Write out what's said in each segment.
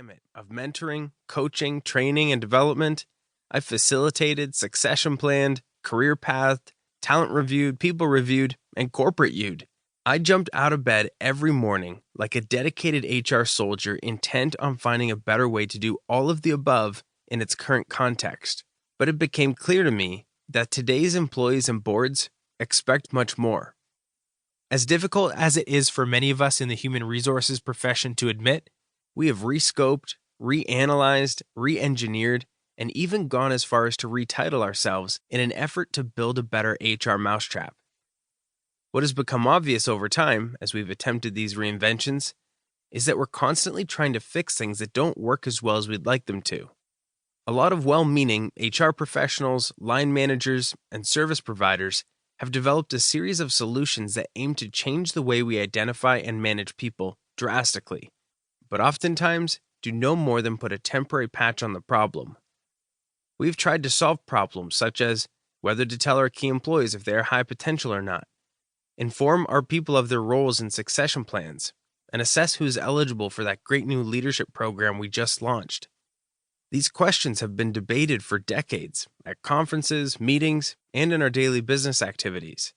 gamut of mentoring, coaching, training, and development. I've facilitated, succession planned, career pathed, talent reviewed, people reviewed, and corporate viewed. I jumped out of bed every morning like a dedicated HR soldier intent on finding a better way to do all of the above in its current context. But it became clear to me that today's employees and boards expect much more. As difficult as it is for many of us in the human resources profession to admit, We have rescoped, reanalyzed, re-engineered, and even gone as far as to retitle ourselves in an effort to build a better HR mousetrap. What has become obvious over time, as we've attempted these reinventions, is that we're constantly trying to fix things that don't work as well as we'd like them to. A lot of well-meaning HR professionals, line managers, and service providers have developed a series of solutions that aim to change the way we identify and manage people drastically, but oftentimes do no more than put a temporary patch on the problem. We've tried to solve problems such as whether to tell our key employees if they are high potential or not, inform our people of their roles and succession plans, and assess who is eligible for that great new leadership program we just launched. These questions have been debated for decades at conferences, meetings, and in our daily business activities.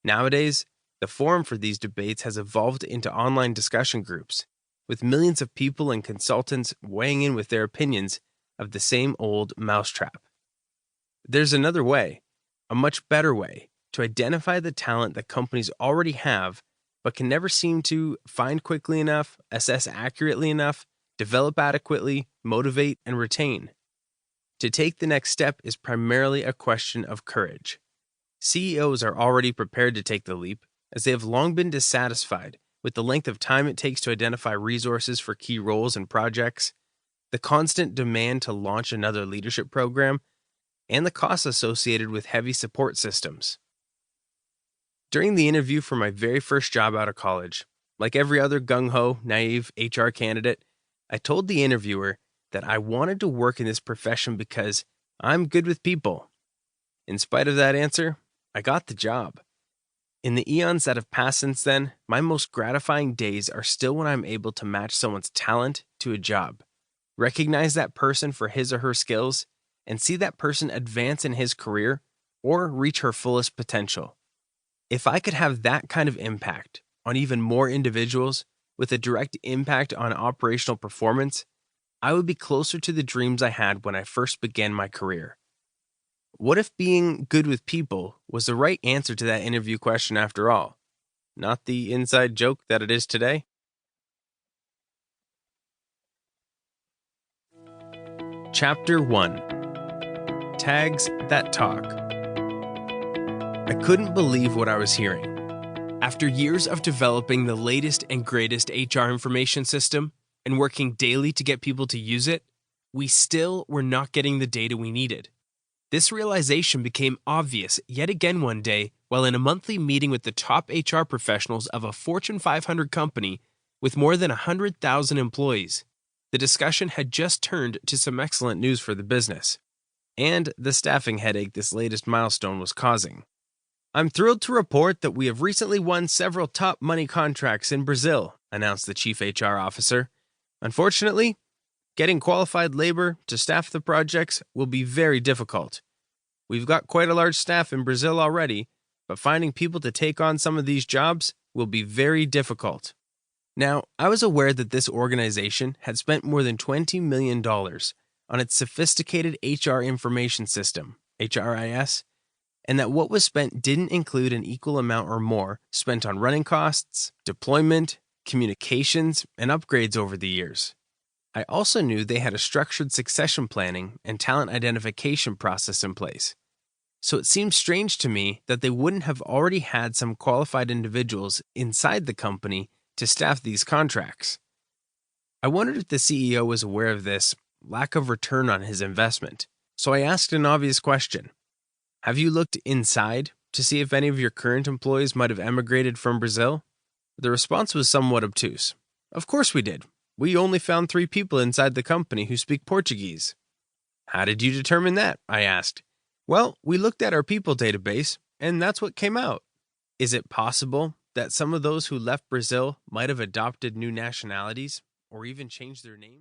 Nowadays, the forum for these debates has evolved into online discussion groups, with millions of people and consultants weighing in with their opinions of the same old mousetrap. There's another way, a much better way, to identify the talent that companies already have but can never seem to find quickly enough, assess accurately enough, develop adequately, motivate, and retain. To take the next step is primarily a question of courage. CEOs are already prepared to take the leap, as they have long been dissatisfied with the length of time it takes to identify resources for key roles and projects, the constant demand to launch another leadership program, and the costs associated with heavy support systems. During the interview for my very first job out of college, like every other gung-ho, naive HR candidate, I told the interviewer that I wanted to work in this profession because I'm good with people. In spite of that answer, I got the job. In the eons that have passed since then, my most gratifying days are still when I'm able to match someone's talent to a job, recognize that person for his or her skills, and see that person advance in his career or reach her fullest potential. If I could have that kind of impact on even more individuals with a direct impact on operational performance, I would be closer to the dreams I had when I first began my career. What if being good with people was the right answer to that interview question after all? Not the inside joke that it is today? Chapter 1: Tags That Talk. I couldn't believe what I was hearing. After years of developing the latest and greatest HR information system and working daily to get people to use it, we still were not getting the data we needed. This realization became obvious yet again one day while in a monthly meeting with the top HR professionals of a Fortune 500 company with more than 100,000 employees. The discussion had just turned to some excellent news for the business, and the staffing headache this latest milestone was causing. I'm thrilled to report that we have recently won several top money contracts in Brazil, announced the chief HR officer. Unfortunately, getting qualified labor to staff the projects will be very difficult. We've got quite a large staff in Brazil already, but finding people to take on some of these jobs will be very difficult. Now, I was aware that this organization had spent more than $20 million on its sophisticated HR information system, HRIS, and that what was spent didn't include an equal amount or more spent on running costs, deployment, communications, and upgrades over the years. I also knew they had a structured succession planning and talent identification process in place. So it seemed strange to me that they wouldn't have already had some qualified individuals inside the company to staff these contracts. I wondered if the CEO was aware of this lack of return on his investment, so I asked an obvious question. Have you looked inside to see if any of your current employees might have emigrated from Brazil? The response was somewhat obtuse. Of course we did. We only found 3 people inside the company who speak Portuguese. How did you determine that? I asked. Well, we looked at our people database, and that's what came out. Is it possible that some of those who left Brazil might have adopted new nationalities or even changed their names?